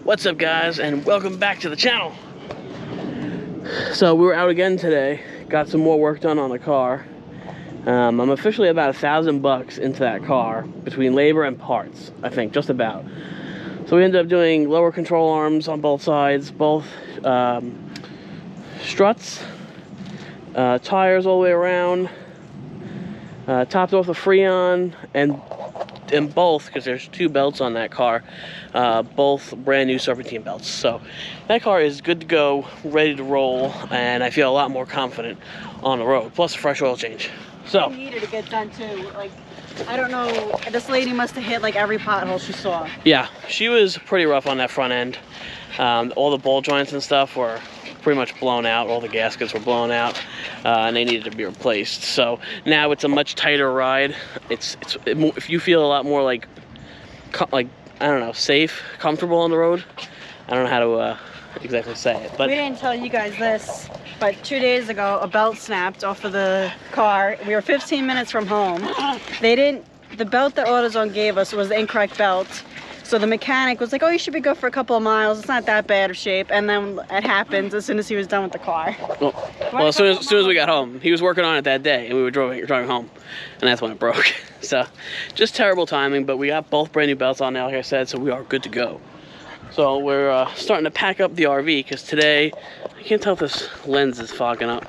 What's up, guys, and welcome back to the channel. So we were out again today, got some more work done on the car. I'm officially about $1,000 into that car between labor and parts, I think, just about. So we ended up doing lower control arms on both sides, both struts, tires all the way around, topped off the Freon, and both, because there's two belts on that car, both brand new serpentine belts. So that car is good to go, ready to roll, and I feel a lot more confident on the road, plus a fresh oil change. So I needed to get done too. Like, I don't know, this lady must have hit like every pothole she saw. Yeah, she was pretty rough on that front end. All the ball joints and stuff were pretty much blown out. All the gaskets were blown out, and they needed to be replaced. So now it's a much tighter ride. If you feel a lot more like I don't know, safe, comfortable on the road. I don't know how to exactly say it, but we didn't tell you guys this, but 2 days ago a belt snapped off of the car. We were 15 minutes from home. The belt that AutoZone gave us was the incorrect belt. So the mechanic was like, oh, you should be good for a couple of miles. It's not that bad of shape. And then it happens as soon as he was done with the car. Well, as soon as we got home, he was working on it that day, and we were driving home, and that's when it broke. So just terrible timing, but we got both brand new belts on now, like I said, so we are good to go. So we're starting to pack up the RV, because today, I can't tell if this lens is fogging up.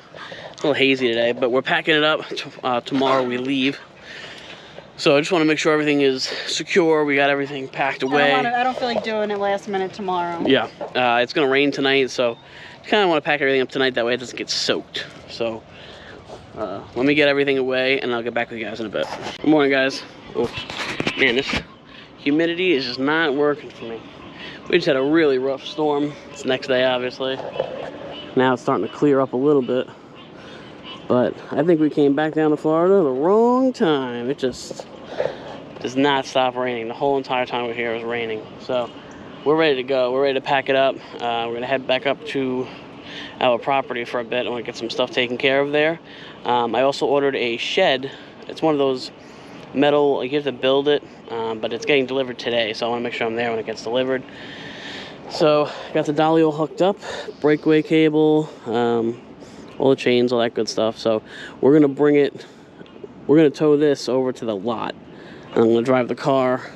It's a little hazy today, but we're packing it up. Tomorrow we leave. So I just want to make sure everything is secure. We got everything packed away. I don't feel like doing it last minute tomorrow. Yeah, it's going to rain tonight, so I kind of want to pack everything up tonight. That way it doesn't get soaked. So let me get everything away, and I'll get back with you guys in a bit. Good morning, guys. Oh, man, this humidity is just not working for me. We just had a really rough storm. It's the next day, obviously. Now it's starting to clear up a little bit. But I think we came back down to Florida the wrong time. It just does not stop raining. The whole entire time we're here, it was raining. So we're ready to go. We're ready to pack it up. We're going to head back up to our property for a bit. I want to get some stuff taken care of there. I also ordered a shed. It's one of those metal, like you have to build it, but it's getting delivered today. So I want to make sure I'm there when it gets delivered. So got the dolly all hooked up, breakaway cable, all the chains, all that good stuff. So we're gonna we're gonna tow this over to the lot, and I'm gonna drive the car,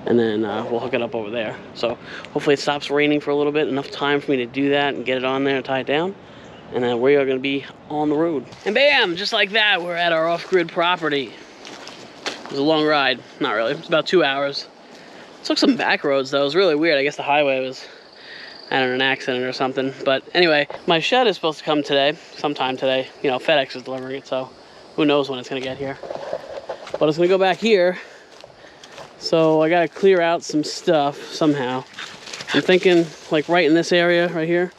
and then we'll hook it up over there. So hopefully it stops raining for a little bit, enough time for me to do that and get it on there and tie it down, and then we are gonna be on the road. And bam, just like that, we're at our off-grid property. It was a long ride. Not really, it's about 2 hours. Took some back roads though. It was really weird. I guess the highway was had an accident or something. But anyway, my shed is supposed to come today, sometime today. You know, FedEx is delivering it, so who knows when it's gonna get here. But it's gonna go back here. So I gotta clear out some stuff somehow. I'm thinking like right in this area right here.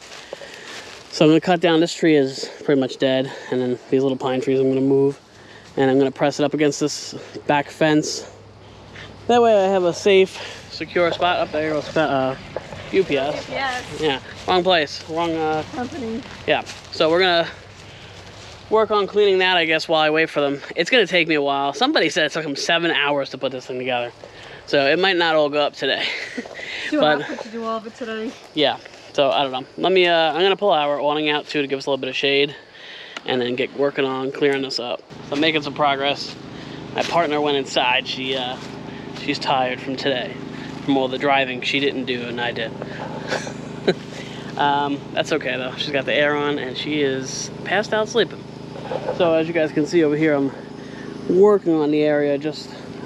So I'm gonna cut down, this tree is pretty much dead, and then these little pine trees I'm gonna move. And I'm gonna press it up against this back fence. That way I have a safe, secure spot. Up there goes UPS. Yeah, wrong place, wrong company. Yeah, so we're gonna work on cleaning that, I guess, while I wait for them. It's gonna take me a while. Somebody said it took them 7 hours to put this thing together, so it might not all go up today. But to do all of it today. Yeah, so I don't know. Let me. I'm gonna pull our awning out too to give us a little bit of shade, and then get working on clearing this up. So I'm making some progress. My partner went inside. She's tired from today. From all the driving she didn't do and I did. That's okay though. She's got the air on and she is passed out sleeping. So as you guys can see over here, I'm working on the area.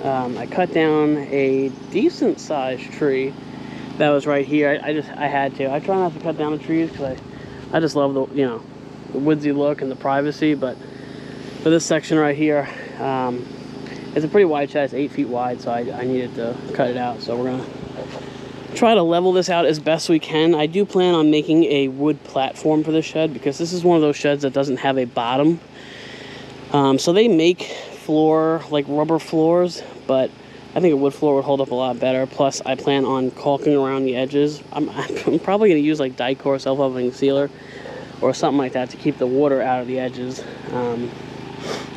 I cut down a decent sized tree that was right here. I had to. I try not to cut down the trees because I just love the, you know, the woodsy look and the privacy. But for this section right here, it's a pretty wide shed. It's 8 feet wide, so I needed to cut it out. So we're gonna try to level this out as best we can. I do plan on making a wood platform for this shed because this is one of those sheds that doesn't have a bottom. So they make floor, like rubber floors, but I think a wood floor would hold up a lot better. Plus, I plan on caulking around the edges. I'm probably gonna use like Dicor self-leveling sealer or something like that to keep the water out of the edges.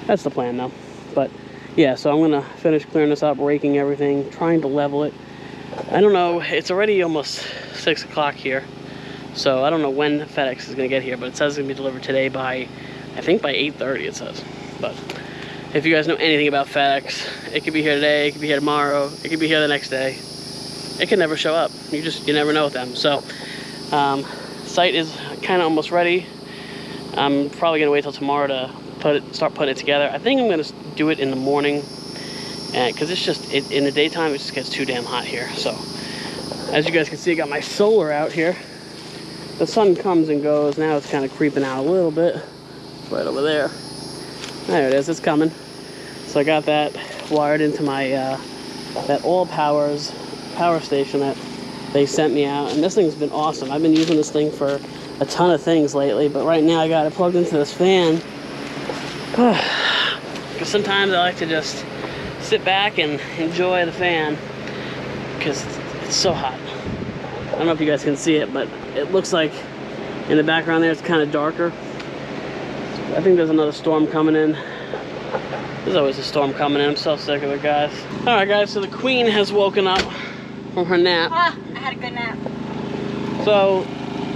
That's the plan though. But yeah, so I'm gonna finish clearing this up, raking everything, trying to level it. I don't know, it's already almost 6 o'clock here. So I don't know when FedEx is gonna get here, but it says it's gonna be delivered today by, I think by 8:30 it says. But if you guys know anything about FedEx, it could be here today, it could be here tomorrow, it could be here the next day. It can never show up. You never know with them. So site is kind of almost ready. I'm probably gonna wait till tomorrow to start putting it together. I think I'm gonna do it in the morning, because it's just in the daytime it just gets too damn hot here. So as you guys can see, I got my solar out here. The sun comes and goes. Now it's kind of creeping out a little bit. It's right over there. There it is. It's coming. So I got that wired into my that All Powers power station that they sent me out, and this thing's been awesome. I've been using this thing for a ton of things lately, but right now I got it plugged into this fan. Because sometimes I like to just sit back and enjoy the fan because it's so hot. I don't know if you guys can see it, but it looks like in the background there it's kind of darker. I think there's another storm coming in. There's always a storm coming in. I'm so sick of it, guys. All right, guys, so the queen has woken up from her nap. Ah, I had a good nap. So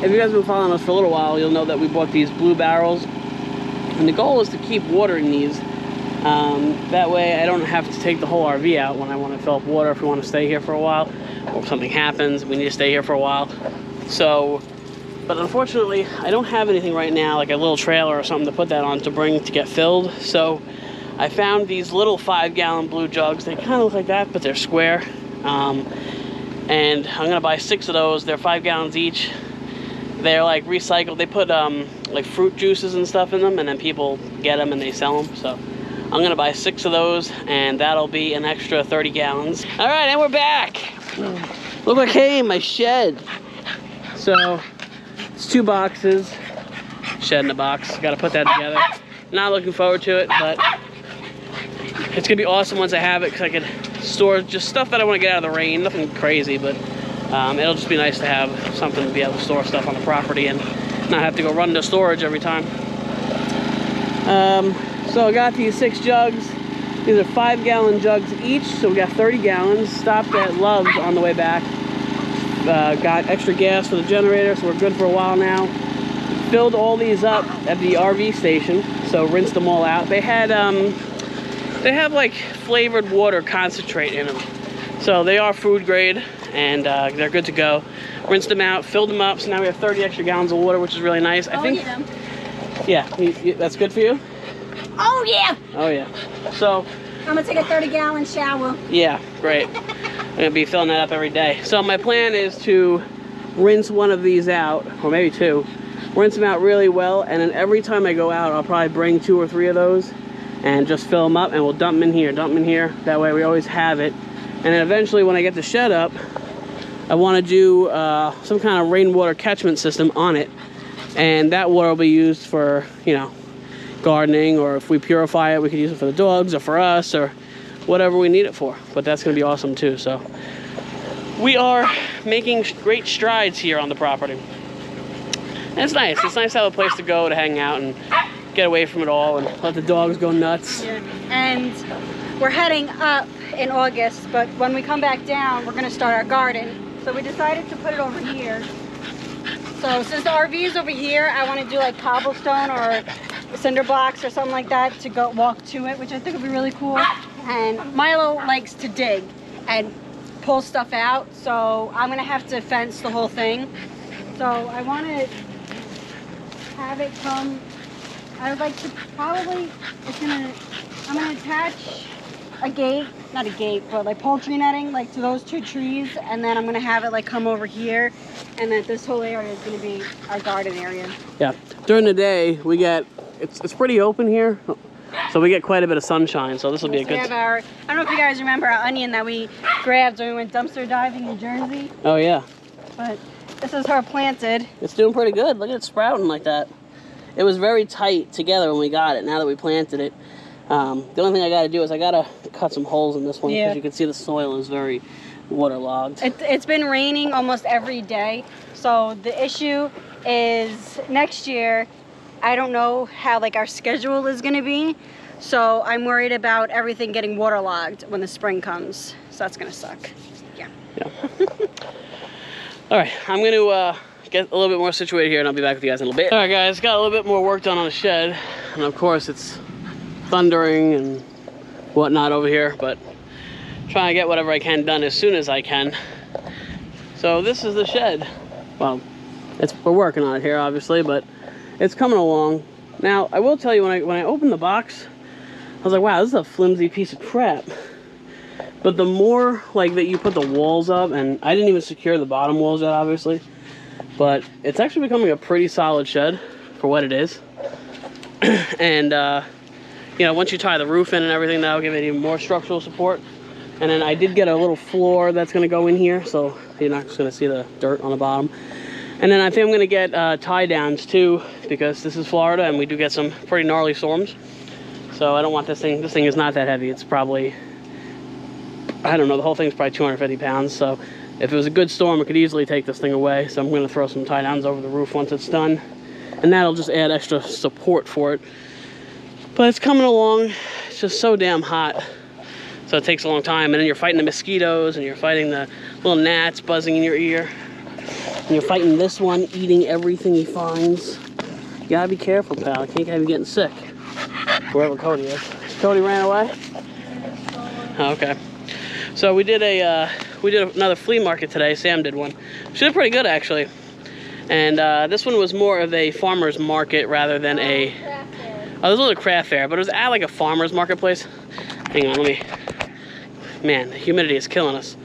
if you guys have been following us for a little while, you'll know that we bought these blue barrels, and the goal is to keep watering these. That way I don't have to take the whole RV out when I want to fill up water if we want to stay here for a while, or if something happens, we need to stay here for a while. So, but unfortunately, I don't have anything right now, like a little trailer or something to put that on to bring to get filled. So I found these little 5-gallon blue jugs. They kind of look like that, but they're square. And I'm gonna buy 6 of those. They're 5 gallons each. They're like recycled. They put like fruit juices and stuff in them, and then people get them and they sell them. So I'm gonna buy 6 of those, and that'll be an extra 30 gallons. All right, and we're back. Look what came in my shed. So it's 2 boxes, shed in a box. Got to put that together. Not looking forward to it, but it's gonna be awesome once I have it, because I can store just stuff that I want to get out of the rain. Nothing crazy, but it'll just be nice to have something to be able to store stuff on the property and not have to go run to storage every time. So I got these 6 jugs. These are 5-gallon jugs each, so we got 30 gallons. Stopped at Love's on the way back. Got extra gas for the generator, so we're good for a while now. Filled all these up at the RV station, so rinsed them all out. They have like flavored water concentrate in them, so they are food grade, and they're good to go. Rinsed them out, filled them up, so now we have 30 extra gallons of water, which is really nice. I think. Yeah, that's good for you. Oh yeah. Oh yeah. So I'm gonna take a 30-gallon shower. Yeah, great. I'm gonna be filling that up every day. So my plan is to rinse one of these out, or maybe 2. Rinse them out really well, and then every time I go out, I'll probably bring 2 or 3 of those and just fill them up, and we'll dump them in here, That way we always have it. And then eventually when I get the shed up, I want to do some kind of rainwater catchment system on it, and that water will be used for, you know, gardening, or if we purify it, we could use it for the dogs or for us or whatever we need it for. But that's going to be awesome too. So we are making great strides here on the property. And it's nice. It's nice to have a place to go to hang out and get away from it all and let the dogs go nuts. Yeah. And we're heading up in August, but when we come back down, we're going to start our garden. So we decided to put it over here. So since the RV is over here, I want to do like cobblestone or cinder blocks or something like that to go walk to it, which I think would be really cool. And Milo likes to dig and pull stuff out, so I'm going to have to fence the whole thing. So I want to have it come, I would like to probably, I'm going to attach a gate, not a gate, but like poultry netting, like to those 2 trees, and then I'm going to have it like come over here, and that this whole area is going to be our garden area. Yeah, during the day we get, it's pretty open here, so we get quite a bit of sunshine, so this will be a good... We have our, I don't know if you guys remember our onion that we grabbed when we went dumpster diving in Jersey. Oh yeah. But this is her planted. It's doing pretty good. Look at it sprouting like that. It was very tight together when we got it. Now that we planted it, the only thing I got to do is I got to cut some holes in this one, because you can see the soil is very waterlogged. It's been raining almost every day, so the issue is next year I don't know how like our schedule is going to be, so I'm worried about everything getting waterlogged when the spring comes, so that's going to suck. Yeah. All right, I'm going to get a little bit more situated here, and I'll be back with you guys in a little bit. All right, guys, got a little bit more work done on the shed, and of course it's thundering and whatnot over here, but trying to get whatever I can done as soon as I can. So this is the shed. Well, we're working on it here, obviously, but it's coming along. Now, I will tell you, when I opened the box, I was like, wow, this is a flimsy piece of crap. But the more like that you put the walls up, and I didn't even secure the bottom walls yet, obviously, but it's actually becoming a pretty solid shed for what it is. And you know, once you tie the roof in and everything, that'll give it even more structural support. And then I did get a little floor that's going to go in here, so you're not just going to see the dirt on the bottom. And then I think I'm going to get tie downs too, because this is Florida and we do get some pretty gnarly storms. So I don't want this thing is not that heavy. It's probably, I don't know, the whole thing's probably 250 pounds. So if it was a good storm, it could easily take this thing away. So I'm going to throw some tie downs over the roof once it's done. And that'll just add extra support for it. But it's coming along. It's just so damn hot. So it takes a long time. And then you're fighting the mosquitoes and you're fighting the little gnats buzzing in your ear. And you're fighting this one eating everything he finds. You gotta be careful, pal. I can't have you getting sick. Wherever Cody is. Cody ran away? Oh, okay. So we did another flea market today. Sam did one. She did pretty good, actually. And this one was more of a farmer's market rather than a... Oh, this was a craft fair, but it was at like a farmer's marketplace. Hang on, let me... Man, the humidity is killing us.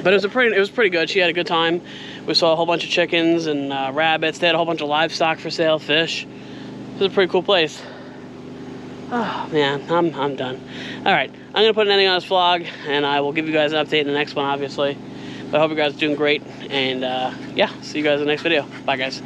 But it was pretty good. She had a good time. We saw a whole bunch of chickens and rabbits. They had a whole bunch of livestock for sale, fish. It was a pretty cool place. Oh man, I'm done. All right, I'm gonna put an ending on this vlog, and I will give you guys an update in the next one, obviously. But I hope you guys are doing great, and yeah, see you guys in the next video. Bye, guys.